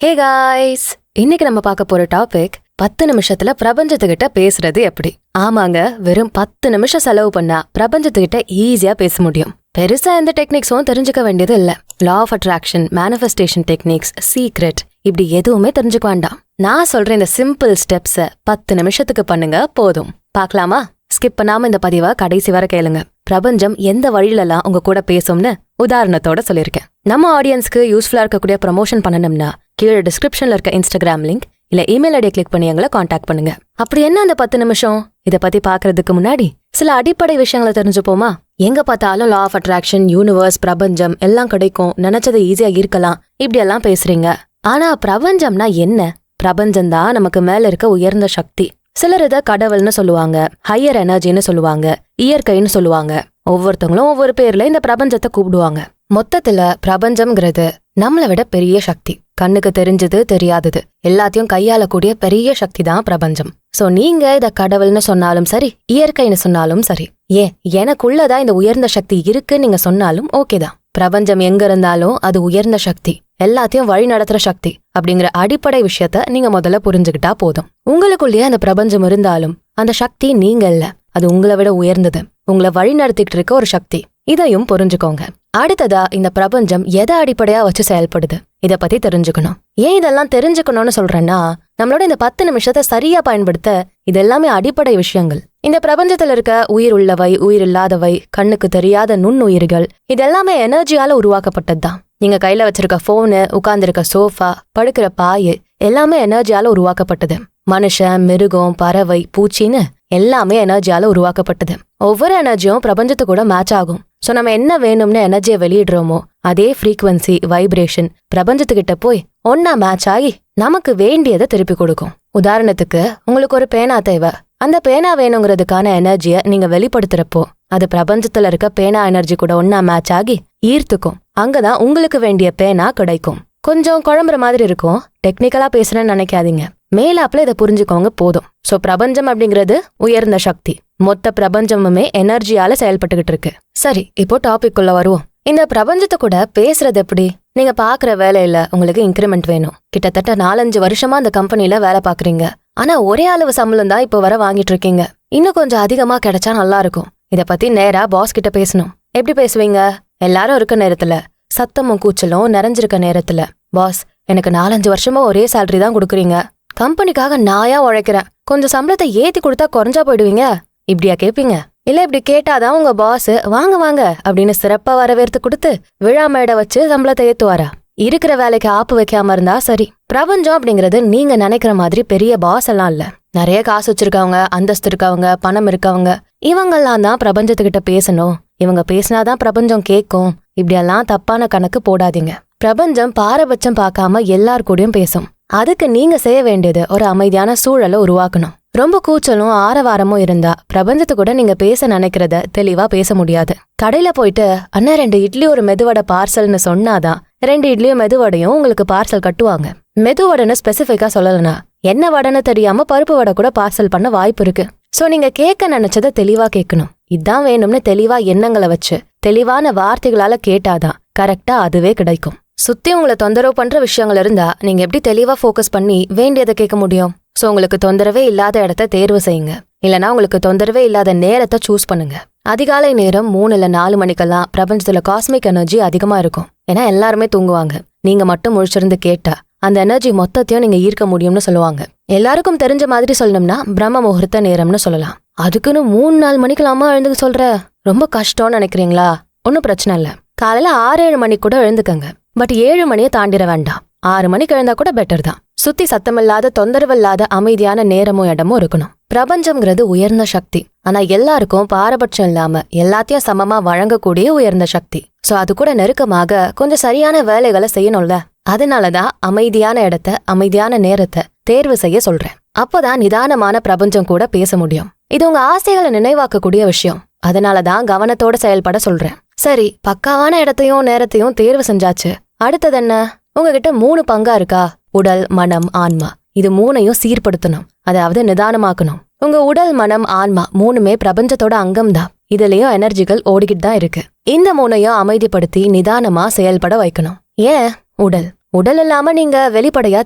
Hey guys, இன்னைக்கு நம்ம பார்க்க போற டாபிக் 10 நிமிஷத்துல பிரபஞ்சத்துக்கிட்ட பேசுறது எப்படி. ஆமாங்க, வெறும் 10 நிமிஷம் செலவு பண்ணா பிரபஞ்சத்துக்கிட்ட ஈஸியா பேச முடியும். பெருசா எந்த டெக்னிக்ஸும் தெரிஞ்சுக்க வேண்டியது இல்ல. Law of attraction, manifestation techniques, secret இப்படி எதுவுமே தெரிஞ்சுக்க வேண்டாம். நான் சொல்ற இந்த சிம்பிள் ஸ்டெப்ஸ 10 நிமிஷத்துக்கு பண்ணுங்க போதும். பார்க்கலாமா? ஸ்கிப் பண்ணாம இந்த பதிவை கடைசி வரை கேளுங்க. பிரபஞ்சம் எந்த வழியிலலாம் உங்க கூட பேசும்னு உதாரணத்தோட சொல்லியிருக்கேன். நம்ம ஆடியன்ஸ்க்கு யூஸ்ஃபுல்லா இருக்கக்கூடிய ப்ரமோஷன் பண்ணணும்னா கீழே டிஸ்கிரிப்ஷன்ல இருக்க இன்ஸ்டாகிராம் லிங்க் இல்ல இமெயில் ஐடியை கிளிக் பண்ணி எங்களை காண்டாக்ட் பண்ணுங்க. அப்படி என்ன அந்த 10 நிமிஷம்? இதை பத்தி பாக்குறதுக்கு முன்னாடி சில அடிப்படை விஷயங்களை தெரிஞ்சுப்போமா? எங்க பார்த்தாலும் லா ஆஃப் அட்ராக்ஷன், யூனிவர்ஸ், பிரபஞ்சம் எல்லாம் கிடைக்கும், நினைச்சது ஈஸியா இருக்கலாம், இப்படி எல்லாம் பேசுறீங்க. ஆனா பிரபஞ்சம்னா என்ன? பிரபஞ்சம் தான் நமக்கு மேல இருக்க உயர்ந்த சக்தி. சிலர் இதை கடவுள்னு சொல்லுவாங்க, ஹையர் எனர்ஜின்னு சொல்லுவாங்க, இயற்கைன்னு சொல்லுவாங்க. ஒவ்வொருத்தவங்களும் ஒவ்வொரு பேர்ல இந்த பிரபஞ்சத்தை கூப்பிடுவாங்க. மொத்தத்துல பிரபஞ்சம்ங்கிறது நம்மளை விட பெரிய சக்தி. கண்ணுக்கு தெரிஞ்சது தெரியாதது எல்லாத்தையும் கையாளக்கூடிய பெரிய சக்தி தான் பிரபஞ்சம். சோ நீங்க இத கடவுள்னு சொன்னாலும் சரி, இயற்கைன்னு சொன்னாலும் சரி, ஏன் எனக்குள்ளதான் இந்த உயர்ந்த சக்தி இருக்குன்னு நீங்க சொன்னாலும் ஓகேதான். பிரபஞ்சம் எங்க இருந்தாலும் அது உயர்ந்த சக்தி, எல்லாத்தையும் வழி நடத்துற சக்தி அப்படிங்கிற அடிப்படை விஷயத்த நீங்க முதல்ல புரிஞ்சுக்கிட்டா போதும். உங்களுக்குள்ளேயே அந்த பிரபஞ்சம் இருந்தாலும் அந்த சக்தி நீங்க இல்ல, அது உங்களை விட உயர்ந்தது, உங்களை வழி நடத்திக்கிட்டு இருக்க ஒரு சக்தி. இதையும் புரிஞ்சுக்கோங்க. அடுத்ததா, இந்த பிரபஞ்சம் எதை அடிப்படையா வச்சு செயல்படுது, இத பத்தி தெரிஞ்சுக்கணும். ஏன் இதெல்லாம் தெரிஞ்சுக்கணும்னு சொல்றேன்னா, நம்மளோட இந்த 10 நிமிஷத்தை சரியா பயன்படுத்த இது எல்லாமே அடிப்படை விஷயங்கள். இந்த பிரபஞ்சத்துல இருக்க உயிர் உள்ளவை, உயிர் இல்லாதவை, கண்ணுக்கு தெரியாத நுண்ணுயிர்கள், இது எல்லாமே எனர்ஜியால உருவாக்கப்பட்டதுதான். நீங்க கையில வச்சிருக்க போனு, உட்கார்ந்துருக்க சோஃபா, படுக்கிற பாய் எல்லாமே எனர்ஜியால உருவாக்கப்பட்டது. மனுஷன், மிருகம், பறவை, பூச்சின்னு எல்லாமே எனர்ஜியால உருவாக்கப்பட்டது. ஒவ்வொரு எனர்ஜியும் பிரபஞ்சத்து கூட மேட்ச் ஆகும். சோ நம்ம என்ன வேணும்னு எனர்ஜியை வெளியிடுறோமோ அதே ஃப்ரீக்வன்சி, வைப்ரேஷன் பிரபஞ்சத்துக்கிட்ட போய் ஒன்னா மேட்ச் ஆகி நமக்கு வேண்டியதை திருப்பி கொடுக்கும். உதாரணத்துக்கு, உங்களுக்கு ஒரு பேனா தேவை. அந்த பேனா வேணுங்கிறதுக்கான எனர்ஜியை நீங்க வெளிப்படுத்துறப்போ அது பிரபஞ்சத்துல இருக்க பேனா எனர்ஜி கூட ஒன்னா மேட்ச் ஆகி ஈர்த்துக்கும். அங்கதான் உங்களுக்கு வேண்டிய பேனா கிடைக்கும். கொஞ்சம் குழம்புற மாதிரி இருக்கும், டெக்னிக்கலா பேசுறேன்னு நினைக்காதீங்க. மேலாப்ல இதை புரிஞ்சுக்கோங்க போதும். சோ பிரபஞ்சம் அப்படிங்கிறது உயர்ந்த சக்தி. மொத்த பிரபஞ்சமுமே எனர்ஜியால செயல்பட்டுக்கிட்டு இருக்கு. சரி, இப்போ டாபிக் குள்ள வருவோம். இந்த பிரபஞ்சத்தை கூட பேசுறது எப்படி? நீங்க பாக்குற வேலையில உங்களுக்கு இன்கிரிமெண்ட் வேணும். கிட்டத்தட்ட 4-5 வருஷமா அந்த கம்பெனில வேலை பாக்குறீங்க. ஆனா ஒரே அளவு சம்பளம் தான் இப்போ வர வாங்கிட்டு இருக்கீங்க. இன்னும் கொஞ்சம் அதிகமா கிடைச்சா நல்லா இருக்கும். இத பத்தி நேரா பாஸ் கிட்ட பேசணும். எப்படி பேசுவீங்க? எல்லாரும் இருக்க நேரத்துல, சத்தமும் கூச்சலும் நிறைஞ்சிருக்க நேரத்துல, பாஸ், எனக்கு 4-5 வருஷமா ஒரே சேலரி தான் கொடுக்குறீங்க. கம்பெனிக்காக நாயா உழைக்கிறேன், கொஞ்சம் சம்பளத்தை ஏத்தி கொடுத்தா குறைஞ்சா போயிடுவீங்க, இப்படியா கேப்பீங்க? இல்ல இப்படி கேட்டாதான் உங்க பாஸ் வாங்க வாங்க அப்படின்னு சிறப்பா வரவேற்று கொடுத்து விழா மேடை வச்சு சம்பளத்தை ஏத்துவாரா? இருக்கிற வேலைக்கு ஆப்பு வைக்காம இருந்தா சரி. பிரபஞ்சம் அப்படிங்கிறது நீங்க நினைக்கிற மாதிரி பெரிய பாஸ் எல்லாம் இல்ல. நிறைய காசு வச்சிருக்கவங்க, அந்தஸ்து இருக்கவங்க, பணம் இருக்கவங்க, இவங்கெல்லாம் தான் பிரபஞ்சத்துக்கிட்ட பேசணும், இவங்க பேசினாதான் பிரபஞ்சம் கேட்கும், இப்படியெல்லாம் தப்பான கணக்கு போடாதீங்க. பிரபஞ்சம் பாரபட்சம் பார்க்காம எல்லார் கூடயும் பேசும். அதுக்கு நீங்க செய்ய வேண்டியது ஒரு அமைதியான சூழலை உருவாக்கணும். ரொம்ப கூச்சலும் ஆரவாரமும் இருந்தா பிரபஞ்சத்து கூட நீங்க பேச நினைக்கிறத தெளிவா பேச முடியாது. கடையில போயிட்டு அண்ணா 2 இட்லி ஒரு மெதுவடை பார்சல்னு சொன்னாதான் 2 இட்லியும் மெதுவடையும் உங்களுக்கு பார்சல் கட்டுவாங்க. மெதுவடைன்னு ஸ்பெசிஃபிக்கா சொல்லலனா என்ன வடைன்னு தெரியாம பருப்பு வடை கூட பார்சல் பண்ண வாய்ப்பு இருக்கு. சோ நீங்க கேட்க நினைச்சதை தெளிவா கேட்கணும். இதான் வேணும்னு தெளிவா எண்ணங்களை வச்சு தெளிவான வார்த்தைகளால கேட்டாதான் கரெக்டா அதுவே கிடைக்கும். சுத்தி உங்களை தொந்தரவு பண்ற விஷயங்கள் இருந்தா நீங்க எப்படி தெளிவா ஃபோக்கஸ் பண்ணி வேண்டியதை கேட்க முடியும்? சோ உங்களுக்கு தொந்தரவே இல்லாத இடத்த தேர்வு செய்யுங்க. இல்லனா உங்களுக்கு தொந்தரவே இல்லாத நேரத்தை சூஸ் பண்ணுங்க. அதிகாலை நேரம் 3 இல்ல 4 மணிக்கெல்லாம் பிரபஞ்சத்துல காஸ்மிக் எனர்ஜி அதிகமா இருக்கும். ஏன்னா எல்லாருமே தூங்குவாங்க. நீங்க மட்டும் முழிச்சிருந்து கேட்டா அந்த எனர்ஜி மொத்தத்தையும் நீங்க ஈர்க்க முடியும்னு சொல்லுவாங்க. எல்லாருக்கும் தெரிஞ்ச மாதிரி சொல்லணும்னா பிரம்ம முகூர்த்த நேரம்னு சொல்லலாம். அதுக்குன்னு 3-4 மணிக்கெல்லாமா எழுந்துக்க சொல்ற? ரொம்ப கஷ்டம்னு நினைக்கிறீங்களா? ஒன்னும் பிரச்சனை இல்ல. காலையில 6-7 மணிக்கு கூட எழுந்துக்கங்க. பட் 7 மணியை தாண்டிட வேண்டாம். 6 மணிக்கு எழுந்தா கூட பெட்டர் தான். சுத்தி சத்தமில்லாத, தொந்தரவில்லாத அமைதியான நேரமும் இடமும் இருக்கணும். பிரபஞ்சம்ங்கிறது உயர்ந்த சக்தி. ஆனா எல்லாருக்கும் பாரபட்சம் இல்லாம எல்லாத்தையும் சமமா வழங்கக்கூடிய உயர்ந்த சக்தி. சோ அது கூட நெருக்கமாக கொஞ்சம் சரியான வேலைகளை செய்யணும்ல. அதனாலதான் அமைதியான இடத்த, அமைதியான நேரத்தை தேர்வு செய்ய சொல்றேன். அப்பதான் நிதானமான பிரபஞ்சம் கூட பேச முடியும். இது உங்க ஆசைகளை நினைவாக்கக்கூடிய விஷயம். அதனாலதான் கவனத்தோட செயல்பட சொல்றேன். சரி, பக்காவான இடத்தையும் நேரத்தையும் தேர்வு செஞ்சாச்சு. அடுத்தது என்ன? உங்ககிட்ட 3 பங்கா இருக்கா? உடல், மனம், ஆன்மா. இது 3ஐயும் சீர்படுத்தணும், அதாவது நிதானமாக்கணும். உங்க உடல், மனம், ஆன்மா 3மே பிரபஞ்சத்தோட அங்கம் தான். இதுலயும் எனர்ஜிகள் ஓடிக்கிட்டு தான் இருக்கு. இந்த 3ஐயும் அமைதிப்படுத்தி நிதானமா செயல்பட வைக்கணும். ஏன் உடல்? உடல் இல்லாம நீங்க வெளிப்படையா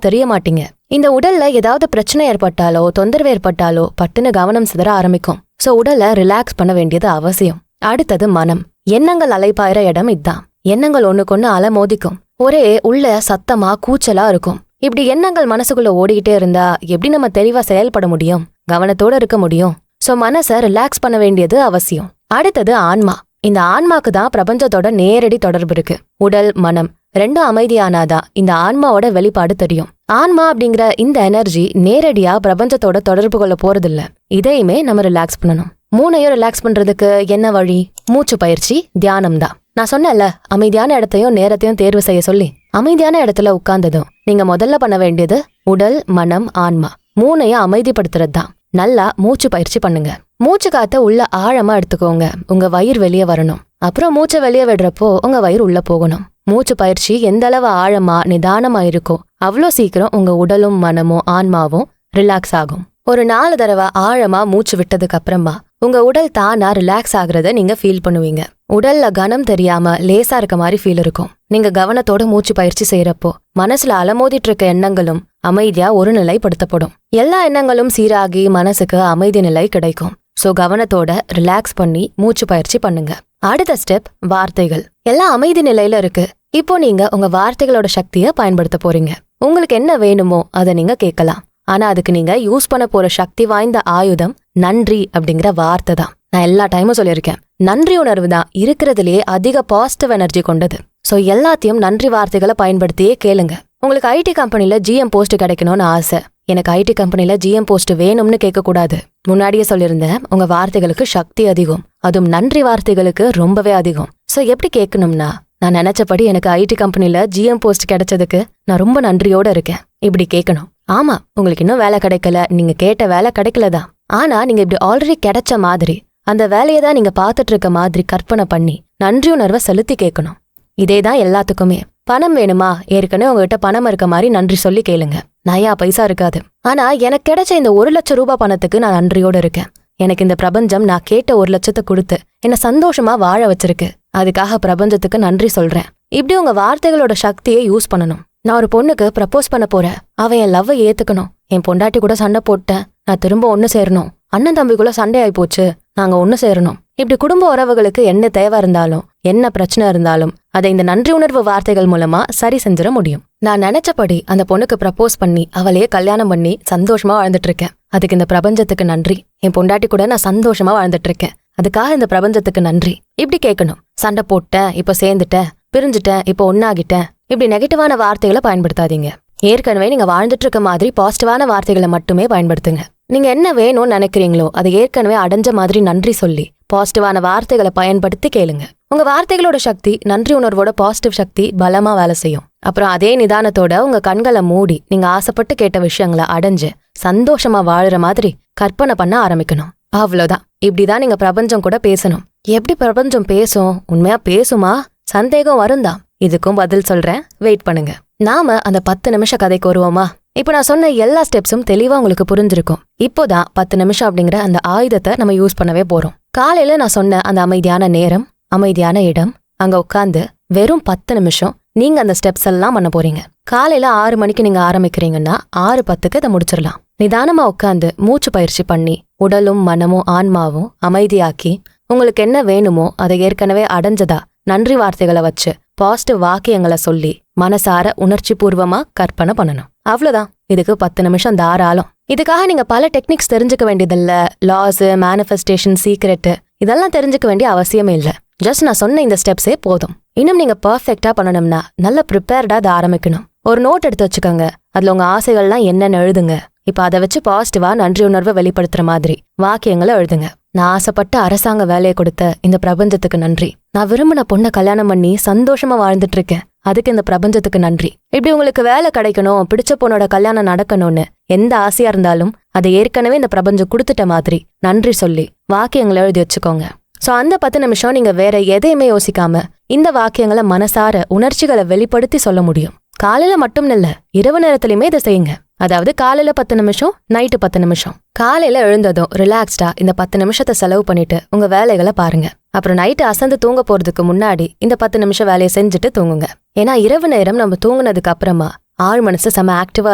தெரிய மாட்டீங்க. இந்த உடல்ல ஏதாவது பிரச்சனை ஏற்பட்டாலோ தொந்தரவு ஏற்பட்டாலோ பட்டுன்னு கவனம் சிதற ஆரம்பிக்கும். சோ உடலை ரிலாக்ஸ் பண்ண வேண்டியது அவசியம். அடுத்தது மனம். எண்ணங்கள் அலைப்பாயிர இடம் இதுதான். எண்ணங்கள் ஒண்ணுக்கொன்னு அலமோதிக்கும். ஒரே உள்ள சத்தமா கூச்சலா இருக்கும். இப்படி எண்ணங்கள் மனசுக்குள்ள ஓடிக்கிட்டே இருந்தா எப்படி நம்ம தெளிவா செயல்பட முடியும், கவனத்தோட இருக்க முடியும்? சோ மனசை ரிலாக்ஸ் பண்ண வேண்டியது அவசியம். அடுத்தது ஆன்மா. இந்த ஆன்மாக்கு தான் பிரபஞ்சத்தோட நேரடி தொடர்பு இருக்கு. உடல் மனம் ரெண்டும் அமைதியானாதான் இந்த ஆன்மாவோட வெளிப்பாடு தெரியும். ஆன்மா அப்படிங்கிற இந்த எனர்ஜி நேரடியா பிரபஞ்சத்தோட தொடர்பு கொள்ள போறதில்ல. இதையுமே நம்ம ரிலாக்ஸ் பண்ணணும். மூணையும் ரிலாக்ஸ் பண்றதுக்கு என்ன வழி? மூச்சு பயிற்சி, தியானம் தான். நான் சொன்னேன்ல, அமைதியான இடத்தையும் நேரத்தையும் தேர்வு செய்ய சொல்லி. அமைதியான இடத்துல உட்கார்ந்ததும் நீங்க முதல்ல பண்ண வேண்டியது உடல் மனம் ஆன்மா மூணையும் அமைதிப்படுத்துறது தான். நல்லா மூச்சு பயிற்சி பண்ணுங்க. மூச்சு காத்த உள்ள ஆழமா எடுத்துக்கோங்க. உங்க வயிறு வெளியே வரணும். அப்புறம் மூச்சை வெளியே விடுறப்போ உங்க வயிறு உள்ள போகணும். மூச்சு பயிற்சி எந்த அளவு ஆழமா நிதானமா இருக்கோ அவ்வளோ சீக்கிரம் உங்க உடலும் மனமும் ஆன்மாவும் ரிலாக்ஸ் ஆகும். ஒரு 4 தடவை ஆழமா மூச்சு விட்டதுக்கு அப்புறமா உங்க உடல் தானா ரிலாக்ஸ் ஆகுறத நீங்க ஃபீல் பண்ணுவீங்க. உடல்ல கனம் தெரியாம லேசா இருக்க மாதிரி ஃபீல் இருக்கும். நீங்க கவனத்தோட மூச்சு பயிற்சி செய்யறப்போ மனசுல அலமோதிட்டு இருக்க எண்ணங்களும் அமைதியா ஒரு நிலைப்படுத்தப்படும். எல்லா எண்ணங்களும் சீராகி மனசுக்கு அமைதி நிலை கிடைக்கும். சோ கவனத்தோட ரிலாக்ஸ் பண்ணி மூச்சு பயிற்சி பண்ணுங்க. அடுத்த ஸ்டெப் வார்த்தைகள். எல்லாம் அமைதி நிலையில இருக்கு. இப்போ நீங்க உங்க வார்த்தைகளோட சக்தியை பயன்படுத்த போறீங்க. உங்களுக்கு என்ன வேணுமோ அதை நீங்க கேட்கலாம். ஆனா அதுக்கு நீங்க யூஸ் பண்ண போற சக்தி வாய்ந்த ஆயுதம் நன்றி அப்படிங்கிற வார்த்தை தான். நான் எல்லா டைமும் சொல்லியிருக்கேன், நன்றி உணர்வு தான் இருக்கிறதுலயே அதிக பாசிட்டிவ் எனர்ஜி கொண்டது. சோ எல்லாத்தையும் நன்றி வார்த்தைகளை பயன்படுத்தியே கேளுங்க. உங்களுக்கு ஐடி கம்பெனில ஜிஎம் போஸ்ட் கிடைக்கணும்னு ஆசை. எனக்கு ஐடி கம்பெனில ஜிஎம் போஸ்ட் வேணும்னு கேட்க கூடாது. முன்னாடியே சொல்லியிருந்தேன், உங்க வார்த்தைகளுக்கு சக்தி அதிகம், அதுவும் நன்றி வார்த்தைகளுக்கு ரொம்பவே அதிகம். சோ எப்படி கேட்கணும்னா, நான் நினைச்சபடி எனக்கு ஐடி கம்பெனில ஜிஎம் போஸ்ட் கிடைச்சதுக்கு நான் ரொம்ப நன்றியோட இருக்கேன். இப்படி கேட்கணும். ஆமா, உங்களுக்கு இன்னும் வேலை கிடைக்கல, நீங்க கேட்ட வேலை கிடைக்கலதான். ஆனா நீங்க இப்படி ஆல்ரெடி கிடைச்ச மாதிரி அந்த வேலையை தான் நீங்க பாத்துட்டு இருக்க மாதிரி கற்பனை பண்ணி நன்றி உணர்வை செலுத்தி கேட்கணும். இதேதான் எல்லாத்துக்குமே. பணம் வேணுமா? ஏற்கனவே உங்ககிட்ட பணம் இருக்க மாதிரி நன்றி சொல்லி கேளுங்க. நயா பைசா இருக்காது. ஆனா எனக்கு கிடைச்ச இந்த 1 லட்சம் ரூபாய் பணத்துக்கு நான் நன்றியோட இருக்கேன். எனக்கு இந்த பிரபஞ்சம் நான் கேட்ட 1 லட்சத்தை கொடுத்து என்ன சந்தோஷமா வாழ வச்சிருக்கு. அதுக்காக பிரபஞ்சத்துக்கு நன்றி சொல்றேன். இப்படி உங்க வார்த்தைகளோட சக்தியை யூஸ் பண்ணணும். நான் ஒரு பொண்ணுக்கு ப்ரப்போஸ் பண்ண போறேன். அவன் என் லவ்வை ஏத்துக்கணும். என் பொண்டாட்டி கூட சண்டை போட்டேன், நான் திரும்ப ஒண்ணு சேரணும். அண்ணன் தம்பிக்குள்ள சண்டை ஆயி போச்சு, நாங்க ஒண்ணு சேரணும். இப்படி குடும்ப உறவுகளுக்கு என்ன தேவை இருந்தாலும் என்ன பிரச்சனை இருந்தாலும் அதை இந்த நன்றி உணர்வு வார்த்தைகள் மூலமா சரி செஞ்சிட முடியும். நான் நினைச்சபடி அந்த பொண்ணுக்கு ப்ரப்போஸ் பண்ணி அவளையே கல்யாணம் பண்ணி சந்தோஷமா வாழ்ந்துட்டு இருக்கேன். அதுக்கு இந்த பிரபஞ்சத்துக்கு நன்றி. என் பொண்டாட்டி கூட நான் சந்தோஷமா வாழ்ந்துட்டு இருக்கேன். அதுக்காக இந்த பிரபஞ்சத்துக்கு நன்றி. இப்படி கேட்கணும். சண்டை போட்டேன், இப்ப சேர்ந்துட்டேன், பிரிஞ்சுட்டேன், இப்ப ஒன்னாகிட்டேன். இப்படி நெகட்டிவான வார்த்தைகளை பயன்படுத்தாதீங்க. ஏற்கனவே நீங்க வாழ்ந்துட்டு இருக்க மாதிரி பாசிட்டிவான வார்த்தைகளை மட்டுமே பயன்படுத்துங்க. நீங்க என்ன வேணும்னு நினைக்கிறீங்களோ அதை ஏற்கனவே அடைஞ்ச மாதிரி நன்றி சொல்லி பாசிட்டிவான வார்த்தைகளை பயன்படுத்தி கேளுங்க. உங்க வார்த்தைகளோட சக்தி நன்றி உணர்வோட பாசிட்டிவ் சக்தி பலமா வேலை செய்யும். அப்புறம் அதே நிதானத்தோட உங்க கண்களை மூடி நீங்க ஆசைப்பட்டு கேட்ட விஷயங்களை அடைஞ்சு சந்தோஷமா வாழுற மாதிரி கற்பனை பண்ண ஆரம்பிக்கணும். அவ்வளவுதான். இப்படிதான் நீங்க பிரபஞ்சம் கூட பேசணும். எப்படி பிரபஞ்சம் பேசும்? உண்மையா பேசுமா? சந்தேகம் வரும்தான். இதுக்கும் பதில் சொல்றேன், வெயிட் பண்ணுங்க. நாம அந்த 10 நிமிஷ கதைக்கு வருவோமா? இப்ப நான் சொன்ன எல்லா ஸ்டெப்ஸும் தெளிவா உங்களுக்கு புரிஞ்சிருக்கும். இப்போதான் 10 நிமிஷம் அப்படிங்கிற அந்த ஆயுதத்தை நம்ம யூஸ் பண்ணவே போறோம். காலையில நான் சொன்ன அந்த அமைதியான நேரம், அமைதியான இடம், அங்க உட்கார்ந்து வெறும் 10 நிமிஷம் நீங்க அந்த ஸ்டெப்ஸ் எல்லாம் பண்ண போறீங்க. காலையில 6 மணிக்கு நீங்க ஆரம்பிக்கிறீங்கன்னா 6:10க்கு இதை முடிச்சிடலாம். நிதானமா உட்கார்ந்து மூச்சு பயிற்சி பண்ணி உடலும் மனமும் ஆன்மாவும் அமைதியாக்கி உங்களுக்கு என்ன வேணுமோ அதை ஏற்கனவே அடைஞ்சதா நன்றி வார்த்தைகளை வச்சு பாசிட்டிவ் வாக்கியங்களை சொல்லி மனசார உணர்ச்சி பூர்வமா கற்பனை பண்ணணும். அவ்வளவுதான். இதுக்கு 10 நிமிஷம் தாராளம். இதுக்காக நீங்க பல டெக்னிக்ஸ் தெரிஞ்சுக்க வேண்டியதில்ல. லாஸ், மேனிஃபெஸ்டேஷன், சீக்ரெட் இதெல்லாம் தெரிஞ்சுக்க வேண்டிய அவசியமே இல்ல. ஜஸ்ட் நான் சொன்ன இந்த ஸ்டெப்ஸே போதும். இன்னும் நீங்க பர்ஃபெக்டா பண்ணணும்னா நல்ல ப்ரிப்பேர்டா அதை ஆரம்பிக்கணும். ஒரு நோட் எடுத்து வச்சுக்கோங்க. அதுல உங்க ஆசைகள்லாம் என்னன்னு எழுதுங்க. இப்ப அதை வச்சு பாசிட்டிவா நன்றி உணர்வை வெளிப்படுத்துற மாதிரி வாக்கியங்களை எழுதுங்க. நான் ஆசைப்பட்ட அரசாங்க வேலையை கொடுத்த இந்த பிரபஞ்சத்துக்கு நன்றி. நான் விரும்பின பொண்ணை கல்யாணம் பண்ணி சந்தோஷமா வாழ்ந்துட்டு இருக்கேன். அதுக்கு இந்த பிரபஞ்சத்துக்கு நன்றி. இப்படி உங்களுக்கு வேலை கிடைக்கணும், பிடிச்ச பொண்ணோட கல்யாணம் நடக்கணும்னு எந்த ஆசையா இருந்தாலும் அதை ஏற்கனவே இந்த பிரபஞ்சம் கொடுத்துட்ட மாதிரி நன்றி சொல்லி வாக்கியங்களை எழுதி வச்சுக்கோங்க. சோ அந்த 10 நிமிஷம் நீங்க வேற எதையுமே யோசிக்காம இந்த வாக்கியங்களை மனசார உணர்ச்சிகளை வெளிப்படுத்தி சொல்ல முடியும். காலையில மட்டும் இல்ல, இரவு நேரத்திலயுமே இதை செய்யுங்க. அதாவது காலையில 10 நிமிஷம், நைட்டு 10 நிமிஷம். காலையில எழுந்ததும் ரிலாக்ஸ்டா இந்த 10 நிமிஷத்தை செலவு பண்ணிட்டு உங்க வேலைகளை பாருங்க. அப்புறம் நைட்டு அசந்து தூங்க போறதுக்கு முன்னாடி இந்த 10 நிமிஷம் வேலையை செஞ்சுட்டு தூங்குங்க. ஏன்னா இரவு நேரம் நம்ம தூங்குனதுக்கு அப்புறமா ஆழ் மனசு செம ஆக்டிவா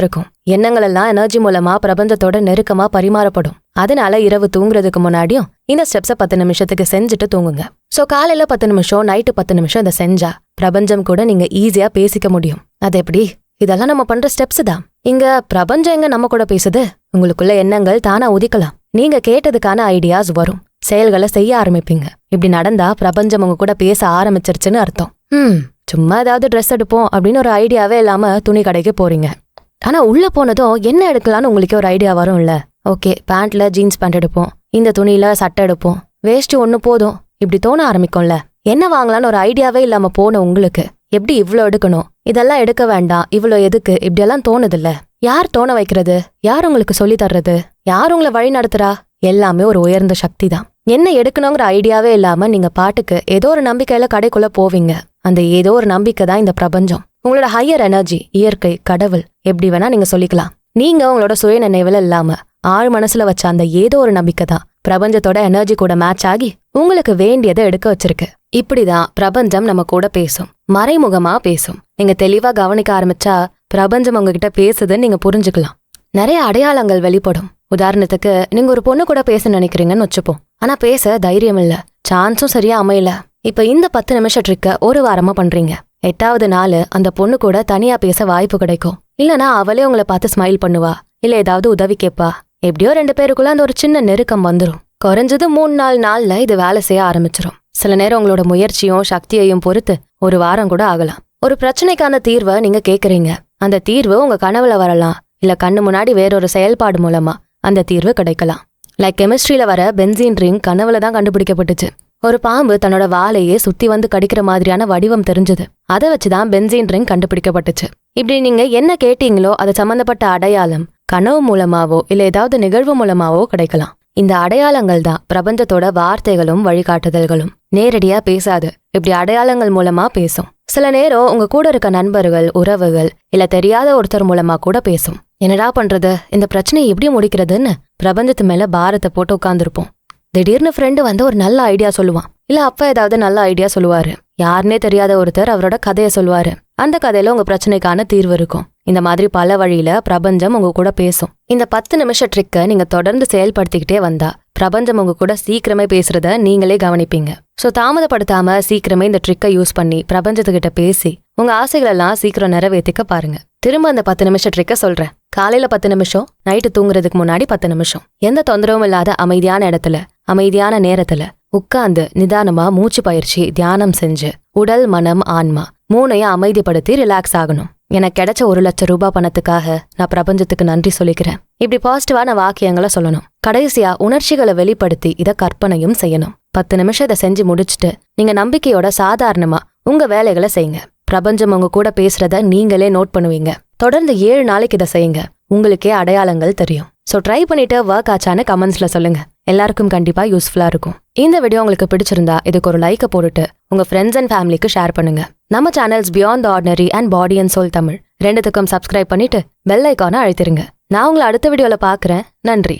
இருக்கும். எண்ணங்கள் எல்லாம் எனர்ஜி மூலமா பிரபஞ்சத்தோட நெருக்கமா பரிமாறப்படும். அதனால இரவு தூங்குறதுக்கு முன்னாடியும் இந்த ஸ்டெப்ஸை 10 நிமிஷத்துக்கு செஞ்சுட்டு தூங்குங்க. சோ காலையில 10 நிமிஷம், நைட்டு 10 நிமிஷம் இதை செஞ்சா பிரபஞ்சம் கூட நீங்க ஈஸியா பேசிக்க முடியும். அது எப்படி? இதெல்லாம் நம்ம பண்ற ஸ்டெப்ஸ் தான். இங்க பிரபஞ்சம் எங்க நம்ம கூட பேசுது? உங்களுக்குள்ள எண்ணங்கள் தானா உதிக்கலாம். நீங்க கேட்டதுக்கான ஐடியாஸ் வரும். செயல்களை செய்ய ஆரம்பிப்பீங்க. இப்படி நடந்தா பிரபஞ்சம் உங்க கூட பேச ஆரம்பிச்சிருச்சுன்னு அர்த்தம். சும்மா ஏதாவது ட்ரெஸ் எடுப்போம் அப்படின்னு ஒரு ஐடியாவே இல்லாம துணி கடைக்கு போறீங்க. ஆனா உள்ள போனதும் என்ன எடுக்கலான்னு உங்களுக்கு ஒரு ஐடியா வரும்ல. ஓகே, பேண்ட்ல ஜீன்ஸ் பேண்ட் எடுப்போம், இந்த துணியில சட்டை எடுப்போம், வேஷ்டி ஒண்ணு போதும், இப்படி தோண ஆரம்பிக்கும்ல. என்ன வாங்கலான்னு ஒரு ஐடியாவே இல்லாம போன உங்களுக்கு எப்படி இவ்ளோ எடுக்கணும், இதெல்லாம் எடுக்க வேண்டாம், இவ்ளோ எதுக்கு, இப்படியெல்லாம் தோணுதில்ல. யார் தோண வைக்கிறது? யார் உங்களுக்கு சொல்லி தர்றது? யார் உங்களை வழி நடத்துறா? எல்லாமே ஒரு உயர்ந்த சக்தி தான். என்ன எடுக்கணுங்கிற ஐடியாவே இல்லாம நீங்க பாட்டுக்கு ஏதோ ஒரு நம்பிக்கையில கடைக்குள்ள போவீங்க. அந்த ஏதோ ஒரு நம்பிக்கை தான் இந்த பிரபஞ்சம். உங்களோட ஹையர் எனர்ஜி, இயற்கை, கடவுள், எப்படி வேணா நீங்க சொல்லிக்கலாம். நீங்க உங்களோட சுய நினைவுல இல்லாம ஆழ் மனசுல வச்ச அந்த ஏதோ ஒரு நம்பிக்கை தான் பிரபஞ்சத்தோட எனர்ஜி கூட மேட்ச் ஆகி உங்களுக்கு வேண்டியதை எடுக்க வச்சிருக்கு. இப்படிதான் பிரபஞ்சம் நம்ம கூட பேசும். மறைமுகமா பேசும். நீங்க தெளிவா கவனிக்க ஆரம்பிச்சா பிரபஞ்சம் உங்ககிட்ட பேசுதுன்னு நீங்க புரிஞ்சுக்கலாம். நிறைய அடையாளங்கள் வெளிப்படும். உதாரணத்துக்கு நீங்க ஒரு பொண்ணு கூட பேச நினைக்கிறீங்கன்னு வச்சுப்போம். ஆனா பேச தைரியம் இல்ல, சான்ஸும் சரியா அமையல. இப்ப இந்த 10 நிமிஷம் ட்ரிக்க ஒரு வாரமா பண்றீங்க. 8வது நாள் அந்த பொண்ணு கூட தனியா பேச வாய்ப்பு கிடைக்கும். இல்லனா அவளே உங்களை பார்த்து ஸ்மைல் பண்ணுவா, இல்ல ஏதாவது உதவி கேட்பா. எப்படியோ 2 பேருக்குள்ள அந்த ஒரு சின்ன நெருக்கம் வந்துரும். குறைஞ்சது 3-4 நாள்ல இது வேலை செய்ய ஆரம்பிச்சிரும். சில நேரம் உங்களோட முயற்சியும் சக்தியையும் பொறுத்து ஒரு வாரம் கூட ஆகலாம். ஒரு பிரச்சனைக்கான தீர்வை நீங்க கேக்குறீங்க. அந்த தீர்வு உங்க கனவுல வரலாம், இல்ல கண்ணு முன்னாடி வேறொரு செயல்பாடு மூலமா அந்த தீர்வு கிடைக்கலாம். லைக் கெமிஸ்ட்ரியில வர பென்சீன் ரிங் கனவுல தான் கண்டுபிடிக்கப்பட்டுச்சு. ஒரு பாம்பு தன்னோட வாலையே சுத்தி வந்து கடிக்கிற மாதிரியான வடிவம் தெரிஞ்சது. அதை வச்சுதான் பென்சீன் ரிங் கண்டுபிடிக்கப்பட்டுச்சு. இப்படி நீங்க என்ன கேட்டீங்களோ அது சம்பந்தப்பட்ட அடையாளம் கனவு மூலமாவோ இல்ல ஏதாவது நிகழ்வு மூலமாவோ கிடைக்கலாம். இந்த அடையாளங்கள் தான் பிரபஞ்சத்தோட வார்த்தைகளும் வழிகாட்டுதல்களும். நேரடியா பேசாது, இப்படி அடையாளங்கள் மூலமா பேசும். சில நேரம் உங்க கூட இருக்க நண்பர்கள், உறவுகள், இல்ல தெரியாத ஒருத்தர் மூலமா கூட பேசும். என்னடா பண்றது, இந்த பிரச்சனையை எப்படி முடிக்கிறதுன்னு பிரபஞ்சத்து மேல பாரத்தை போட்டு உட்கார்ந்துருப்போம். திடீர்னு ஃப்ரெண்டு வந்து ஒரு நல்ல ஐடியா சொல்லுவான், இல்ல அப்பா ஏதாவது நல்ல ஐடியா சொல்லுவாரு. யாருன்னே தெரியாத ஒருத்தர் அவரோட கதையை சொல்லுவாரு. அந்த கதையில உங்க பிரச்சனைக்கான தீர்வு இருக்கும். இந்த மாதிரி பல வழியில பிரபஞ்சம் உங்க கூட பேசும். இந்த 10 நிமிஷ ட்ரிக்க நீங்க தொடர்ந்து செயல்படுத்திக்கிட்டே வந்தா பிரபஞ்சம் உங்க கூட சீக்கிரமே பேசுறத நீங்களே கவனிப்பீங்க. சோ தாமதப்படுத்தாம சீக்கிரமே இந்த ட்ரிக்கை யூஸ் பண்ணி பிரபஞ்சத்துக்கிட்ட பேசி உங்க ஆசைகள் எல்லாம் சீக்கிரம் நிறைவேற்றிக்க பாருங்க. திரும்ப அந்த 10 நிமிஷ ட்ரிக்க சொல்றேன். காலையில 10 நிமிஷம், நைட்டு தூங்குறதுக்கு முன்னாடி 10 நிமிஷம். எந்த தொந்தரவும் இல்லாத அமைதியான இடத்துல, அமைதியான நேரத்துல உட்கார்ந்து நிதானமா மூச்சு பயிற்சி, தியானம் செஞ்சு உடல், மனம், ஆன்மா 3ஐயும் அமைதிப்படுத்தி ரிலாக்ஸ் ஆகணும். எனக்கு கிடைச்ச 1 லட்சம் ரூபாய் பணத்துக்காக நான் பிரபஞ்சத்துக்கு நன்றி சொல்லிக்கிறேன். இப்படி பாசிட்டிவான வாக்கியங்களை சொல்லணும். கடைசியா உணர்ச்சிகளை வெளிப்படுத்தி இதை கற்பனையும் செய்யணும். 10 நிமிஷம் இதை செஞ்சு முடிச்சுட்டு நீங்க நம்பிக்கையோட சாதாரணமா உங்க வேலைகளை செய்யுங்க. பிரபஞ்சம் உங்க கூட பேசுறத நீங்களே நோட் பண்ணுவீங்க. தொடர்ந்து 7 நாளைக்கு இதை செய்யுங்க. உங்களுக்கே அடையாளங்கள் தெரியும். சோ ட்ரை பண்ணிட்டு ஒர்க் ஆச்சான்னு கமெண்ட்ஸ்ல சொல்லுங்க. எல்லாருக்கும் கண்டிப்பா யூஸ்ஃபுல்லா இருக்கும். இந்த வீடியோ உங்களுக்கு பிடிச்சிருந்தா இதுக்கு ஒரு லைக்கை போட்டுட்டு உங்க ஃப்ரெண்ட்ஸ் அண்ட் ஃபேமிலிக்கு ஷேர் பண்ணுங்க. நம்ம channels beyond the ordinary and body and soul Tamil 2த்துக்கும் சப்ஸ்கிரைப் பண்ணிட்டு பெல் ஐகானை அழுத்திருங்க. நான் உங்களை அடுத்த வீடியோல பாக்குறேன். நன்றி.